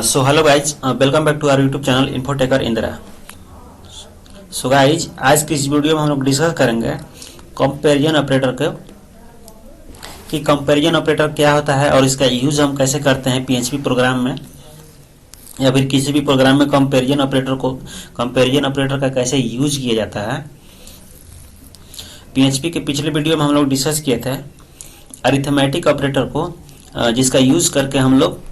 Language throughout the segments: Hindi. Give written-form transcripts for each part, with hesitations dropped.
So hello guys, welcome back to our YouTube channel इन्फोटेकर इंदिरा। सो गाइज, आज की इस वीडियो में हम लोग डिस्कस करेंगे कंपैरिजन ऑपरेटर को, कि कंपैरिजन ऑपरेटर क्या होता है और इसका यूज हम कैसे करते हैं पीएचपी प्रोग्राम में या फिर किसी भी प्रोग्राम में कंपैरिजन ऑपरेटर का कैसे यूज किया जाता है। पीएचपी के पिछले वीडियो में हम लोग डिस्कस किए थे अरिथमेटिक ऑपरेटर को, जिसका यूज करके हम लोग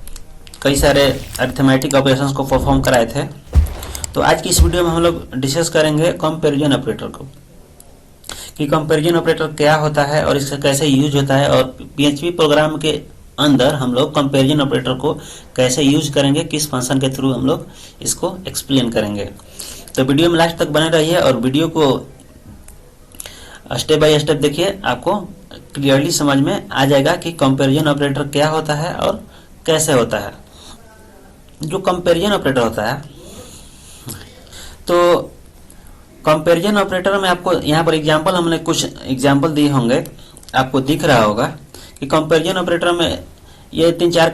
कई सारे अरिथमेटिक ऑपरेशंस को परफॉर्म कराए थे। तो आज की इस वीडियो में हम लोग डिस्कस करेंगे कंपैरिजन ऑपरेटर को, कि कंपैरिजन ऑपरेटर क्या होता है और इसका कैसे यूज होता है, और पीएचपी प्रोग्राम के अंदर हम लोग कंपैरिजन ऑपरेटर को कैसे यूज करेंगे, किस फंक्शन के थ्रू हम लोग इसको एक्सप्लेन करेंगे। तो वीडियो में लास्ट तक बने रहिए और वीडियो को स्टेप बाय स्टेप देखिए, आपको क्लियरली समझ में आ जाएगा कि कंपैरिजन ऑपरेटर क्या होता है और कैसे होता है। जो कंपैरिजन ऑपरेटर होता है, तो कंपैरिजन ऑपरेटर में आपको यहाँ पर एग्जांपल, हमने कुछ एग्जांपल दिए होंगे, आपको दिख रहा होगा कि कंपैरिजन ऑपरेटर में ये 3-4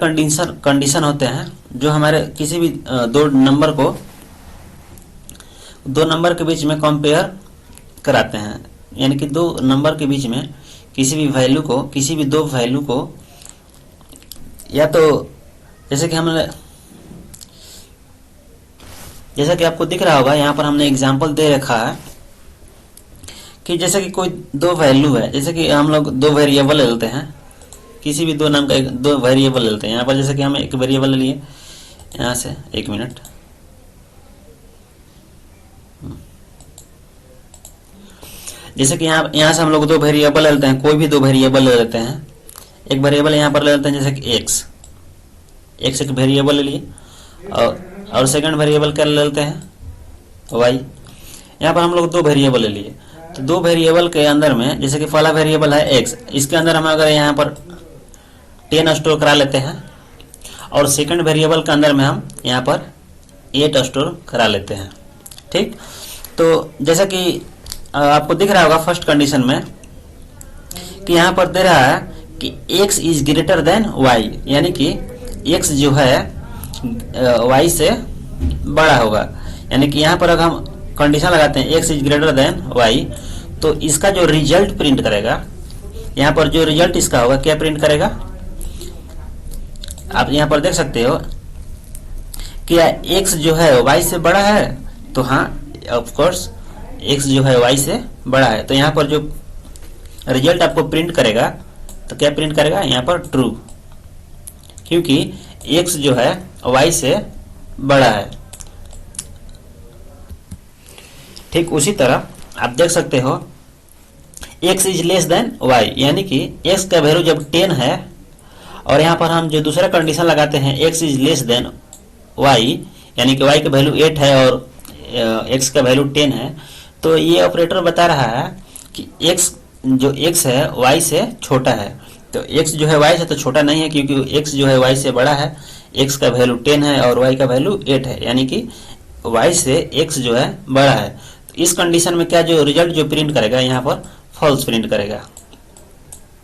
कंडीशन होते हैं जो हमारे किसी भी दो नंबर के बीच में कंपेयर कराते हैं। यानी कि दो नंबर के बीच में किसी भी दो वैल्यू को, या तो जैसा कि आपको दिख रहा होगा, यहाँ पर हमने एग्जाम्पल दे रखा है कि जैसे कि कोई दो वैल्यू है, जैसे कि हम लोग दो वेरिएबल ले लेते हैं, किसी भी दो नाम का दो वेरिएबल ले लेते हैं। यहाँ पर जैसे कि हम एक वेरिएबल ले लिए, यहाँ से 1 मिनट, जैसे कि यहाँ से हम लोग दो वेरिएबल ले लेते हैं, कोई भी दो वेरिएबल ले लेते हैं। एक वेरिएबल यहाँ पर ले लेते हैं जैसे कि एक्स एक वेरिएबल ले लिए, और सेकंड वेरिएबल क्या ले लेते हैं, वाई। यहाँ पर हम लोग दो वेरिएबल ले लिए, तो दो वेरिएबल के अंदर में जैसे कि पहला वेरिएबल है एक्स, इसके अंदर हम अगर यहाँ पर 10 स्टोर करा लेते हैं, और सेकंड वेरिएबल के अंदर में हम यहाँ पर 8 स्टोर करा लेते हैं। ठीक, तो जैसा कि आपको दिख रहा होगा फर्स्ट कंडीशन में कि यहाँ पर दे रहा है कि x is greater then y, यानी कि x जो है y से बड़ा होगा। यानी कि यहाँ पर अगर हम कंडीशन लगाते हैं x is greater then y, तो इसका जो रिजल्ट प्रिंट करेगा, यहाँ पर जो रिजल्ट इसका होगा, क्या प्रिंट करेगा, आप यहाँ पर देख सकते हो कि x जो है y से बड़ा है, तो हाँ ऑफ कोर्स x जो है y से बड़ा है। तो यहाँ पर जो रिजल्ट आपको प्रिंट करेगा, तो क्या प्रिंट करेगा, यहाँ पर ट्रू, क्योंकि x जो है y से बड़ा है। ठीक उसी तरह आप देख सकते हो x is less than y, यानी कि x का वैल्यू जब 10 है, और यहाँ पर हम जो दूसरा कंडीशन लगाते हैं x is less than y, यानी कि y का वैल्यू 8 है और x का वैल्यू 10 है, तो ये ऑपरेटर बता रहा है कि x है y से छोटा है। तो x जो है y से तो छोटा नहीं है, क्योंकि x जो है y से बड़ा है, x का वैल्यू 10 है और y का वैल्यू 8 है, यानी कि y से x जो है बड़ा है। तो इस कंडीशन में क्या जो रिजल्ट जो प्रिंट करेगा, यहाँ पर फॉल्स प्रिंट करेगा,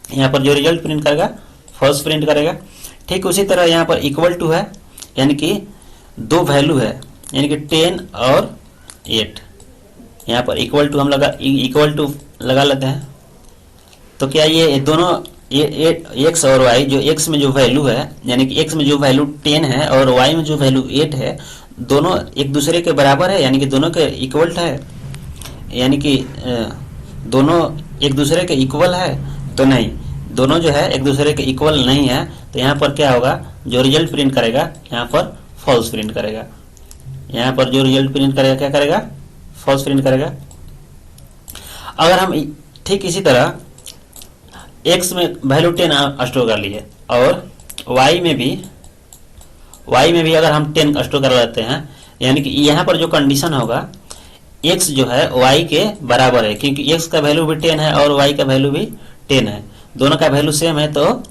यहाँ पर जो रिजल्ट प्रिंट करेगा फॉल्स प्रिंट करेगा। ठीक उसी तरह यहाँ पर इक्वल टू है, यानी कि दो वैल्यू है, यानी कि 10 और 8, यहाँ पर इक्वल टू हम लगा लेते हैं। तो क्या ये दोनों x और y, जो x में जो वैल्यू है, यानी कि x में जो वैल्यू 10 है और y में जो वैल्यू 8 है, दोनों एक दूसरे के बराबर है, यानी कि दोनों के इक्वल है, यानी कि दोनों एक दूसरे के इक्वल है, तो नहीं, दोनों जो है एक दूसरे के इक्वल नहीं है। तो यहाँ पर क्या होगा, जो रिजल्ट प्रिंट करेगा यहाँ पर फॉल्स प्रिंट करेगा, यहाँ पर जो रिजल्ट प्रिंट करेगा क्या करेगा, फॉल्स प्रिंट करेगा। अगर हम ठीक इसी तरह x में वैल्यू 10 स्टोर कर लिए और y में भी y में भी अगर हम 10 स्टोर कर लेते हैं, यानी कि यहाँ पर जो कंडीशन होगा x जो है y के बराबर है, क्योंकि x का वैल्यू भी 10 है और y का वैल्यू भी 10 है, दोनों का वैल्यू सेम है। तो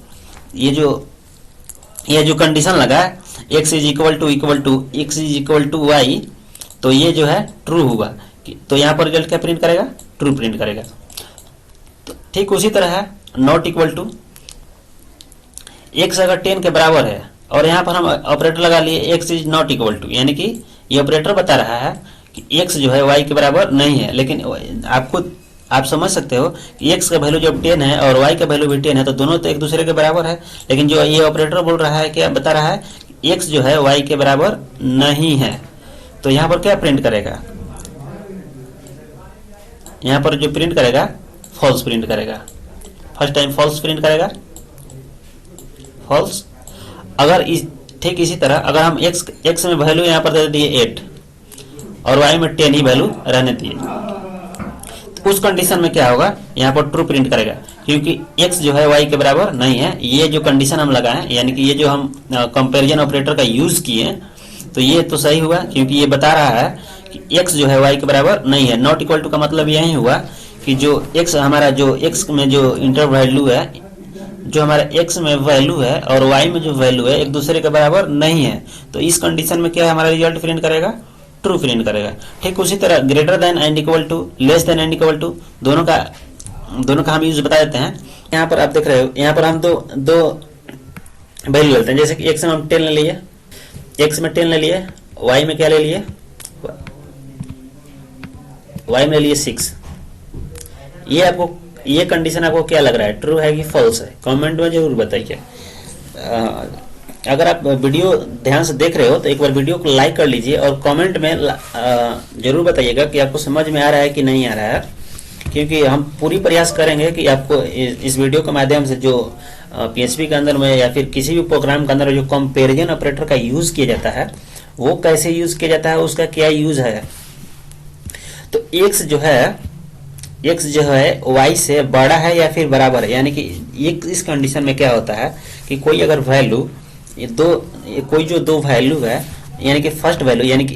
ये जो कंडीशन लगा x is equal to y, तो ये जो है ट्रू होगा। तो यहाँ पर रिजल्ट क्या प्रिंट करेगा? ट्रू प्रिंट करेगा। तो ठीक उसी तरह है नॉट इक्वल टू, x अगर 10 के बराबर है और यहाँ पर हम ऑपरेटर लगा लिए x is not equal to, यानी कि ये ऑपरेटर बता रहा है कि x जो है y के बराबर नहीं है। लेकिन आप समझ सकते हो कि x का वैल्यू जब 10 है और y का वैल्यू भी 10 है तो दोनों तो एक दूसरे के बराबर है। लेकिन जो ये ऑपरेटर बोल रहा है, क्या बता रहा है कि x जो है y के बराबर नहीं है। तो यहाँ पर क्या प्रिंट करेगा? यहाँ पर जो प्रिंट करेगा फॉल्स प्रिंट करेगा। फर्स्ट टाइम फॉल्स प्रिंट करेगा, फॉल्स। अगर ठीक इसी तरह अगर हम x में वैल्यू यहाँ पर दे दिए 8 और y में 10 ही वैल्यू रहने दिए, तो उस कंडीशन में क्या होगा? यहाँ पर ट्रू प्रिंट करेगा, क्योंकि x जो है y के बराबर नहीं है। ये जो कंडीशन हम लगाएं, यानी कि ये जो हम कंपैरिजन ऑपरेटर का यूज किए, तो ये तो सही हुआ, क्योंकि ये बता रहा है कि x जो है y के बराबर नहीं है। नॉट इक्वल टू का मतलब यही हुआ कि जो x हमारा जो x में जो इंटर वैल्यू है, जो हमारा x में वैल्यू है और y में जो वैल्यू है एक दूसरे के बराबर नहीं है। तो इस कंडीशन में क्या है? हमारा रिजल्ट प्रिंट करेगा ट्रू प्रिंट करेगा। ठीक उसी तरह greater than and equal to, less than and equal to, दोनों का हम यूज बता देते हैं। यहाँ पर आप देख रहे हो, यहाँ पर हम दो वैल्यू लेते हैं। जैसे कि x में हम 10 ले लिए, x में 10 ले लिए, y में क्या ले लिए? y में ले लिए 6। ये कंडीशन आपको क्या लग रहा है? ट्रू है कि फॉल्स है? कमेंट में जरूर बताइए। अगर आप वीडियो ध्यान से देख रहे हो तो एक बार वीडियो को लाइक कर लीजिए और कमेंट में जरूर बताइएगा कि आपको समझ में आ रहा है कि नहीं आ रहा है, क्योंकि हम पूरी प्रयास करेंगे कि आपको इस वीडियो के माध्यम से जो PHP के अंदर में या फिर किसी भी प्रोग्राम के अंदर जो कंपैरिजन ऑपरेटर का यूज किया जाता है वो कैसे यूज किया जाता है, उसका क्या यूज है। तो x जो है y से बड़ा है या फिर बराबर है, यानी कि इस कंडीशन में क्या होता है कि कोई अगर वैल्यू कोई जो दो वैल्यू है, यानी कि फर्स्ट वैल्यू यानी कि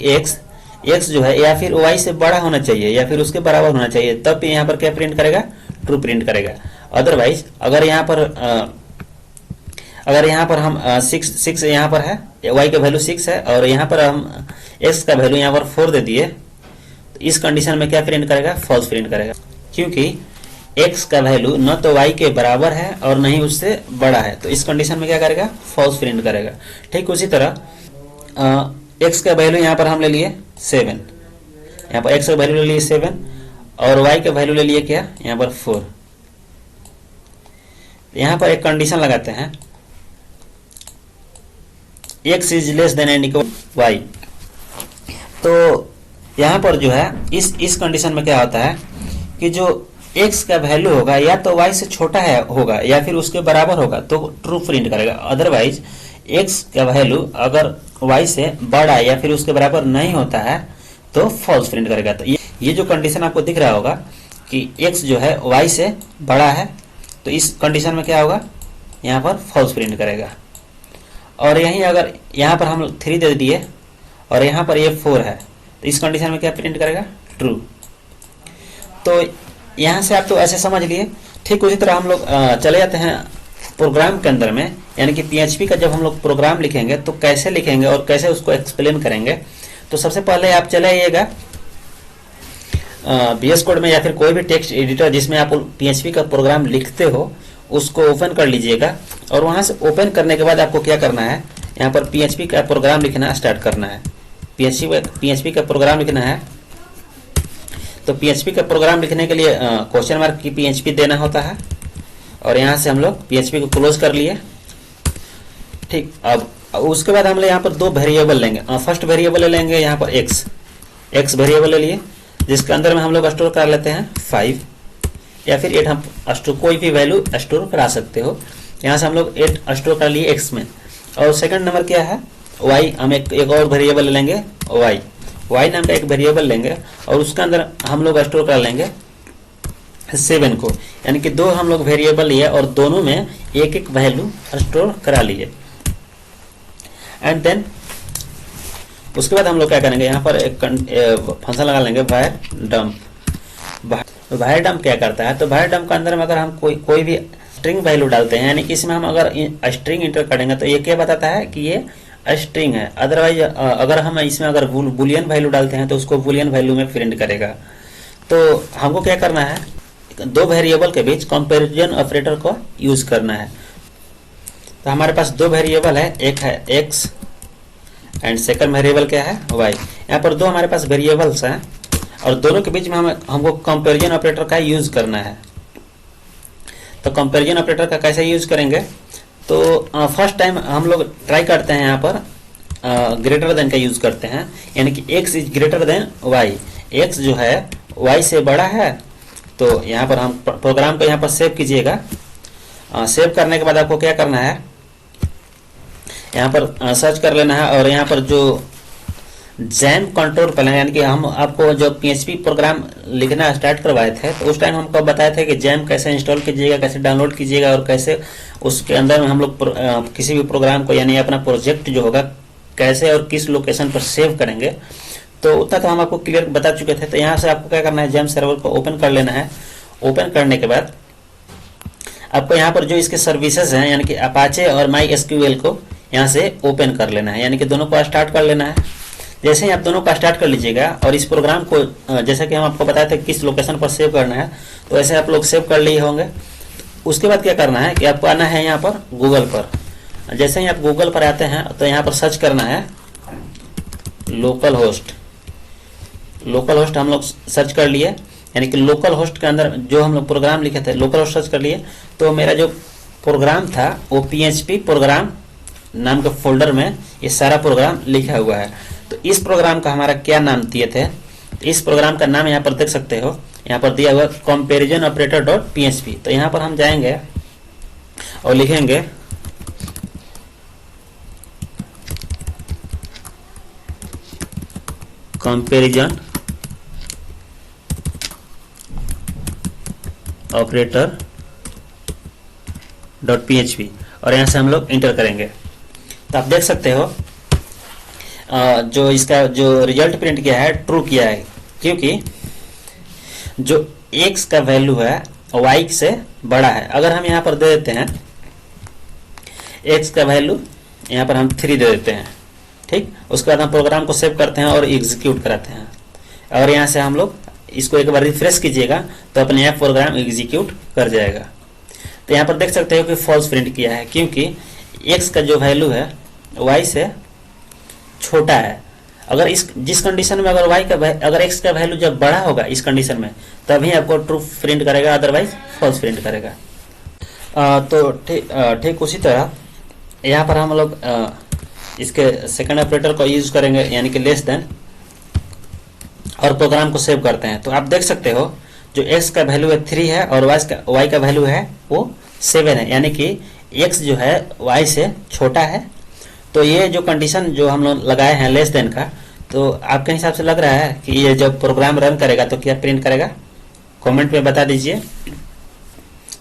x जो है या फिर y से बड़ा होना चाहिए या फिर उसके बराबर होना चाहिए, तब यहाँ पर क्या प्रिंट करेगा? ट्रू प्रिंट करेगा। अदरवाइज अगर यहाँ पर हम 6 यहाँ पर है, y का वैल्यू 6 है और यहाँ पर हम x का वैल्यू यहाँ पर 4 दे दिए, तो इस कंडीशन में क्या प्रिंट करेगा? फॉल्स प्रिंट करेगा, क्योंकि x का वैल्यू न तो y के बराबर है और न ही उससे बड़ा है। तो इस कंडीशन में क्या करेगा? फॉल्स प्रिंट करेगा। ठीक उसी तरह x का वैल्यू यहाँ पर हम ले लिए 7, यहाँ पर x का वैल्यू ले लिए 7 और y का वैल्यू ले लिए क्या? यहाँ पर 4। यहाँ पर एक कंडीशन लगाते हैं, x is less than and equal y। तो यहाँ पर जो है इस कंडीशन में क्या होता है कि जो x का वैल्यू होगा या तो y से छोटा होगा या फिर उसके बराबर होगा तो ट्रू प्रिंट करेगा। अदरवाइज x का वैल्यू अगर y से बड़ा या फिर उसके बराबर नहीं होता है तो फॉल्स प्रिंट करेगा। तो ये जो कंडीशन आपको दिख रहा होगा कि x जो है y से बड़ा है, तो इस कंडीशन में क्या होगा? यहाँ पर फॉल्स प्रिंट करेगा। और यहीं अगर यहाँ पर हम 3 दे दिए और यहाँ पर ये 4 है, तो इस कंडीशन में क्या प्रिंट करेगा? ट्रू। तो यहाँ से आप तो ऐसे समझ लिए। ठीक उसी तरह हम लोग चले जाते हैं प्रोग्राम के अंदर में, यानी कि PHP का जब हम लोग प्रोग्राम लिखेंगे तो कैसे लिखेंगे और कैसे उसको एक्सप्लेन करेंगे। तो सबसे पहले आप चले आइएगा VS कोड में या फिर कोई भी टेक्स्ट एडिटर जिसमें आप PHP का प्रोग्राम लिखते हो उसको ओपन कर लीजिएगा। और वहाँ से ओपन करने के बाद आपको क्या करना है? यहाँ पर PHP का प्रोग्राम लिखना स्टार्ट करना है। PHP का प्रोग्राम लिखना है। तो PHP का प्रोग्राम लिखने के लिए क्वेश्चन मार्क की PHP देना होता है और यहाँ से हम लोग PHP को क्लोज कर लिए। ठीक, अब उसके बाद हम लोग यहाँ पर 2 वेरिएबल लेंगे। फर्स्ट वेरिएबल ले लेंगे यहाँ पर x वेरिएबल ले लिए, जिसके अंदर में हम लोग स्टोर कर लेते हैं 5 या फिर 8। हम कोई भी वैल्यू स्टोर करा सकते हो। यहाँ से हम लोग 8 स्टोर कर लिए x में। और सेकंड नंबर क्या है? y। हम एक और वेरिएबल ले लेंगे y नाम का एक वेरिएबल लेंगे और उसके अंदर हम लोग स्टोर कर लेंगे 7 को, यानी कि 2 हम लोग वेरिएबल लिए और दोनों में एक वैल्यू स्टोर करा लिए। एंड देन उसके बाद हम लोग क्या करेंगे, यहाँ पर एक फंक्शन लगा लेंगे वायर डंप। वायर डंप क्या करता है, तो वायर डंप के अंदर में अगर हम कोई भी स्ट्रिंग वैल्यू डालते हैं, यानी कि इसमें हम अगर स्ट्रिंग इंटर करेंगे तो ये क्या बताता है कि ये स्ट्रिंग है। अदरवाइज अगर हम इसमें अगर बुलियन वैल्यू डालते हैं तो उसको बुलियन वैल्यू में प्रिंट करेगा। तो हमको क्या करना है, दो वेरिएबल के बीच कंपैरिजन ऑपरेटर को यूज करना है। तो हमारे पास दो वेरिएबल है, एक है एक्स एंड सेकंड वेरिएबल क्या है वाई। यहाँ पर दो हमारे पास वेरिएबल्स हैं और दोनों के बीच में हमको कंपैरिजन ऑपरेटर का यूज करना है। तो कंपैरिजन ऑपरेटर का कैसे यूज करेंगे, तो फर्स्ट टाइम हम लोग ट्राई करते हैं, यहाँ पर ग्रेटर देन का यूज करते हैं, यानी कि x is greater than y. X जो है वाई से बड़ा है, तो यहाँ पर हम प्रोग्राम को यहाँ पर सेव कीजिएगा। सेव करने के बाद आपको क्या करना है, यहाँ पर सर्च कर लेना है और यहाँ पर जो जैम कंट्रोल पैनल, यानी कि हम आपको जो PHP प्रोग्राम लिखना स्टार्ट करवाए थे तो उस टाइम हमको बताए थे कि जैम कैसे इंस्टॉल कीजिएगा, कैसे डाउनलोड कीजिएगा और कैसे उसके अंदर में हम लोग किसी भी प्रोग्राम को यानी अपना प्रोजेक्ट जो होगा कैसे और किस लोकेशन पर सेव करेंगे। तो उतना तो हम आपको क्लियर बता चुके थे। तो यहाँ से आपको क्या करना है, जैम सर्वर को ओपन कर लेना है। ओपन करने के बाद आपको यहाँ पर जो इसके सर्विसेज हैं, यानी कि अपाचे और MySQL को यहाँ से ओपन कर लेना है, यानी कि दोनों को स्टार्ट कर लेना है। जैसे ही आप दोनों का स्टार्ट कर लीजिएगा और इस प्रोग्राम को जैसे कि हम आपको बताए थे किस लोकेशन पर सेव करना है, तो ऐसे आप लोग सेव कर लिए होंगे। उसके बाद क्या करना है कि आपको आना है यहाँ पर गूगल पर। जैसे ही आप गूगल पर आते हैं तो यहाँ पर सर्च करना है लोकल होस्ट। लोकल होस्ट हम लोग सर्च कर लिए, यानी कि लोकल होस्ट के अंदर जो हम लोग प्रोग्राम लिखे थे लोकल होस्ट सर्च कर लिए। तो मेरा जो प्रोग्राम था वो PHP प्रोग्राम नाम के फोल्डर में ये सारा प्रोग्राम लिखा हुआ है। तो इस प्रोग्राम का हमारा क्या नाम दिए थे, तो इस प्रोग्राम का नाम यहाँ पर देख सकते हो, यहाँ पर दिया हुआ कंपैरिजन ऑपरेटर डॉट PHP। तो यहाँ पर हम जाएंगे और लिखेंगे कंपैरिजन ऑपरेटर डॉट PHP और यहाँ से हम लोग इंटर करेंगे। तो आप देख सकते हो जो इसका जो रिजल्ट प्रिंट किया है ट्रू किया है, क्योंकि जो x का वैल्यू है y से बड़ा है। अगर हम यहाँ पर दे देते हैं x का वैल्यू यहाँ पर हम 3 दे देते हैं, ठीक। उसके बाद हम प्रोग्राम को सेव करते हैं और एग्जीक्यूट कराते हैं और यहाँ से हम लोग इसको एक बार रिफ्रेश कीजिएगा तो अपने आप प्रोग्राम एग्जीक्यूट कर जाएगा। तो यहाँ पर देख सकते हो कि फॉल्स प्रिंट किया है, क्योंकि x का जो वैल्यू है y से छोटा है। अगर जिस कंडीशन में अगर x का वैल्यू जब बड़ा होगा इस कंडीशन में तभी आपको ट्रू प्रिंट करेगा, अदरवाइज फॉल्स प्रिंट करेगा। तो ठीक उसी तरह यहाँ पर हम लोग इसके सेकंड ऑपरेटर को यूज करेंगे, यानी कि लेस देन, और प्रोग्राम को सेव करते हैं। तो आप देख सकते हो जो x का वैल्यू है 3 है और y का वैल्यू है वो 7 है, यानी कि x जो है y से छोटा है। तो ये जो कंडीशन जो हम लोग लगाए हैं लेस देन का, तो आपके हिसाब से लग रहा है कि ये जब प्रोग्राम रन करेगा तो क्या प्रिंट करेगा, कमेंट में बता दीजिए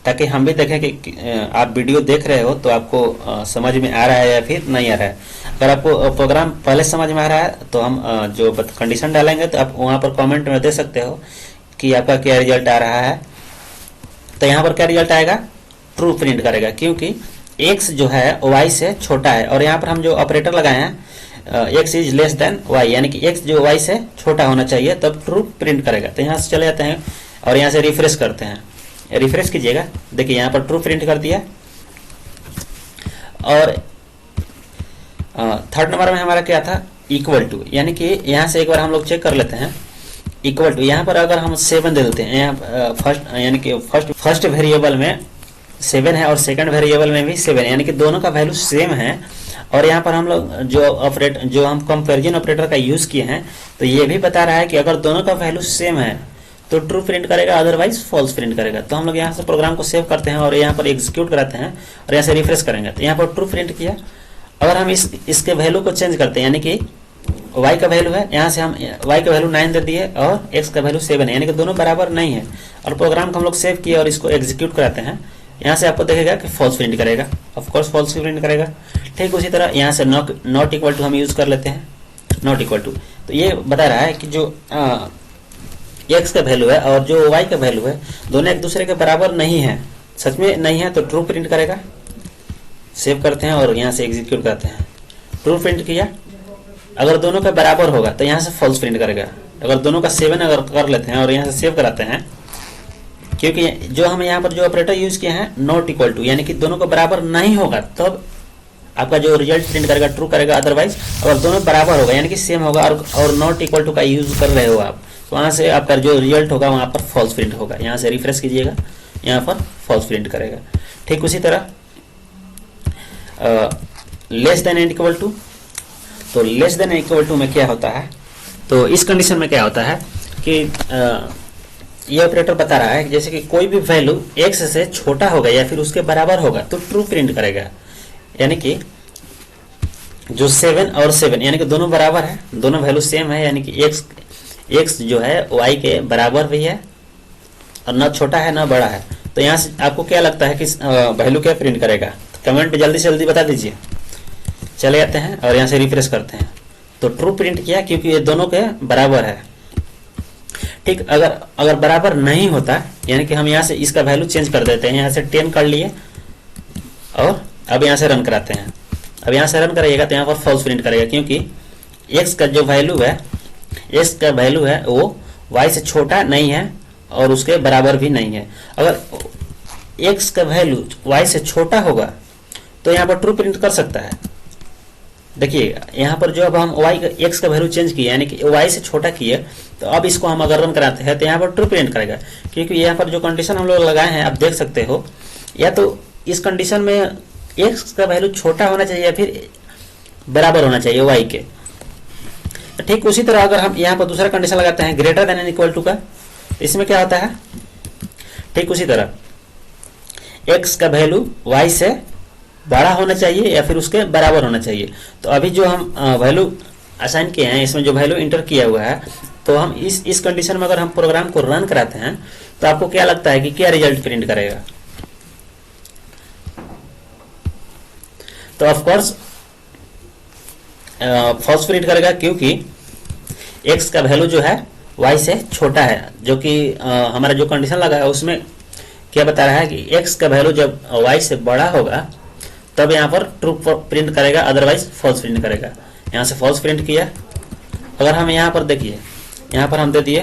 ताकि हम भी देखें कि आप वीडियो देख रहे हो तो आपको समझ में आ रहा है या फिर नहीं आ रहा है। अगर आपको प्रोग्राम पहले समझ में आ रहा है तो हम जो कंडीशन डालेंगे तो आप वहाँ पर कमेंट में दे सकते हो कि आपका क्या रिजल्ट आ रहा है। तो यहाँ पर क्या रिजल्ट आएगा, ट्रू प्रिंट करेगा, क्योंकि x जो है y से छोटा है। और यहाँ पर हम जो ऑपरेटर लगाए हैं x is less than y, यानी कि x जो y से छोटा होना चाहिए तब ट्रू प्रिंट करेगा। तो यहाँ से चले जाते हैं और यहाँ से रिफ्रेश करते हैं, रिफ्रेश कीजिएगा, देखिए यहाँ पर ट्रू प्रिंट कर दिया। और थर्ड नंबर में हमारा क्या था, इक्वल टू, यानी कि यहाँ से एक बार हम लोग चेक कर लेते हैं। इक्वल टू यहाँ पर अगर हम 7 दे देते हैं, यहाँ फर्स्ट यानी कि फर्स्ट वेरिएबल में 7 है और सेकंड वेरिएबल में भी 7 है, यानी कि दोनों का वैल्यू सेम है। और यहाँ पर हम लोग जो हम कंपैरिजन ऑपरेटर का यूज किए हैं तो ये भी बता रहा है कि अगर दोनों का वैल्यू सेम है तो ट्रू प्रिंट करेगा, अदरवाइज फॉल्स प्रिंट करेगा। तो हम लोग यहाँ से प्रोग्राम को सेव करते हैं और यहाँ पर एग्जीक्यूट कराते हैं और यहाँ से रिफ्रेश करेंगे तो यहाँ पर ट्रू प्रिंट किया। अगर हम इसके वैल्यू को चेंज करते हैं, यानी कि y का वैल्यू है, यहाँ से हम y का वैल्यू 9 दे दिए और x का वैल्यू 7 है, यानी कि दोनों बराबर नहीं है। और प्रोग्राम को हम लोग सेव किए और इसको एग्जीक्यूट कराते हैं, यहाँ से आपको देखेगा कि फॉल्स प्रिंट करेगा, ऑफ कोर्स फॉल्स प्रिंट करेगा। ठीक उसी तरह यहाँ से नॉट इक्वल टू हम यूज कर लेते हैं, नॉट इक्वल टू। तो ये बता रहा है कि जो एक्स का वैल्यू है और जो वाई का वैल्यू है दोनों एक दूसरे के बराबर नहीं है, सच में नहीं है, तो ट्रू प्रिंट करेगा। सेव करते हैं और यहाँ से एग्जीक्यूट करते हैं। ट्रू प्रिंट किया, अगर दोनों का बराबर होगा तो यहाँ से फॉल्स प्रिंट करेगा। अगर दोनों का 7 अगर कर लेते हैं और यहाँ से सेव कराते हैं, क्योंकि जो हम यहाँ पर जो ऑपरेटर यूज किए हैं नॉट इक्वल टू, यानी कि दोनों को बराबर नहीं होगा तब आपका जो रिजल्ट प्रिंट करेगा ट्रू करेगा। अदरवाइज अगर दोनों बराबर होगा यानी कि सेम होगा और नॉट इक्वल टू का यूज कर रहे हो आप, तो वहाँ से आपका जो रिजल्ट होगा वहाँ पर फॉल्स प्रिंट होगा। यहाँ से रिफ्रेश कीजिएगा, यहाँ पर फॉल्स प्रिंट करेगा। ठीक उसी तरह less than and equal to, तो लेस देन इक्वल टू में क्या होता है, तो इस कंडीशन में क्या होता है कि ये ऑपरेटर बता रहा है कि जैसे कि कोई भी वैल्यू x से छोटा होगा या फिर उसके बराबर होगा तो ट्रू प्रिंट करेगा। यानी कि जो 7 और 7 यानी कि दोनों बराबर है, दोनों वैल्यू सेम है, यानी कि x जो है y के बराबर भी है और ना छोटा है ना बड़ा है। तो यहाँ से आपको क्या लगता है कि वैल्यू क्या प्रिंट करेगा, तो कमेंट पे जल्दी से जल्दी बता दीजिए। चले जाते हैं और यहाँ से रिफ्रेश करते हैं, तो ट्रू प्रिंट किया क्योंकि ये दोनों के बराबर है। ठीक, अगर बराबर नहीं होता यानी कि हम यहाँ से इसका वैल्यू चेंज कर देते हैं, यहाँ से 10 कर लिए और अब यहाँ से रन कराते हैं। अब यहाँ से रन कराइएगा तो यहाँ पर फॉल्स प्रिंट करेगा, क्योंकि x का जो वैल्यू है, x का वैल्यू है वो y से छोटा नहीं है और उसके बराबर भी नहीं है। अगर x का वैल्यू y से छोटा होगा तो यहाँ पर ट्रू प्रिंट कर सकता है। देखिए यहाँ पर जो अब हम x का वैल्यू चेंज किए यानी कि y से छोटा किए, तो अब इसको हम अगर रन कराते हैं तो यहाँ पर ट्रू प्रिंट करेगा, क्योंकि यहाँ पर जो कंडीशन हम लोग लगाए हैं आप देख सकते हो, या तो इस कंडीशन में x का वैल्यू छोटा होना चाहिए या फिर बराबर होना चाहिए y के। ठीक उसी तरह अगर हम यहाँ पर दूसरा कंडीशन लगाते हैं greater than and equal to का, इसमें क्या होता है, ठीक उसी तरह x का वैल्यू y से बड़ा होना चाहिए या फिर उसके बराबर होना चाहिए। तो अभी जो हम वैल्यू असाइन किए हैं, इसमें जो वैल्यू इंटर किया हुआ है, तो हम इस कंडीशन में अगर हम प्रोग्राम को रन कराते हैं तो आपको क्या लगता है कि क्या रिजल्ट प्रिंट करेगा, तो ऑफ कोर्स फॉल्स प्रिंट करेगा, क्योंकि x का वैल्यू जो है y से छोटा है। जो कि हमारा जो कंडीशन लगा है उसमें क्या बता रहा है कि x का वैल्यू जब y से बड़ा होगा तब यहाँ पर ट्रू प्रिंट करेगा, अदरवाइज फॉल्स प्रिंट करेगा। यहाँ से फॉल्स प्रिंट किया। अगर हम यहाँ पर देखिए, यहाँ पर हम दे दिए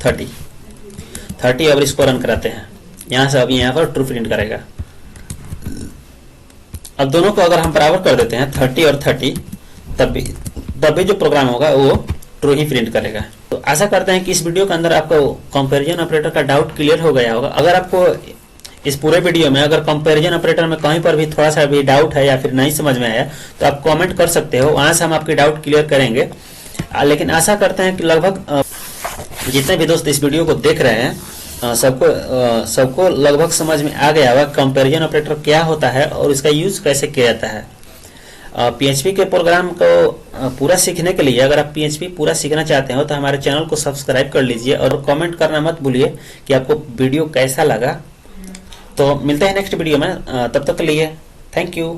30 और इसको रन कराते हैं, यहाँ से अभी यहाँ पर ट्रू प्रिंट करेगा। अब दोनों को अगर हम बराबर कर देते हैं 30 और 30, तब भी जो प्रोग्राम होगा वो ट्रू ही प्रिंट करेगा। तो आशा करते हैं कि इस वीडियो के अंदर आपको कंपैरिजन ऑपरेटर का डाउट क्लियर हो गया होगा। अगर आपको इस पूरे वीडियो में अगर कंपैरिजन ऑपरेटर में कहीं पर भी थोड़ा सा भी डाउट है या फिर नहीं समझ में आया तो आप कमेंट कर सकते हो, वहां से हम आपके डाउट क्लियर करेंगे। लेकिन आशा करते हैं कि लगभग जितने भी दोस्त इस वीडियो को देख रहे हैं सबको लगभग समझ में आ गया होगा कंपैरिजन ऑपरेटर क्या होता है और इसका यूज कैसे किया जाता है। PHP के प्रोग्राम को पूरा सीखने के लिए अगर आप PHP पूरा सीखना चाहते हो तो हमारे चैनल को सब्सक्राइब कर लीजिए और कमेंट करना मत भूलिए कि आपको वीडियो कैसा लगा। तो मिलते हैं नेक्स्ट वीडियो में, तब तक के लिए थैंक यू।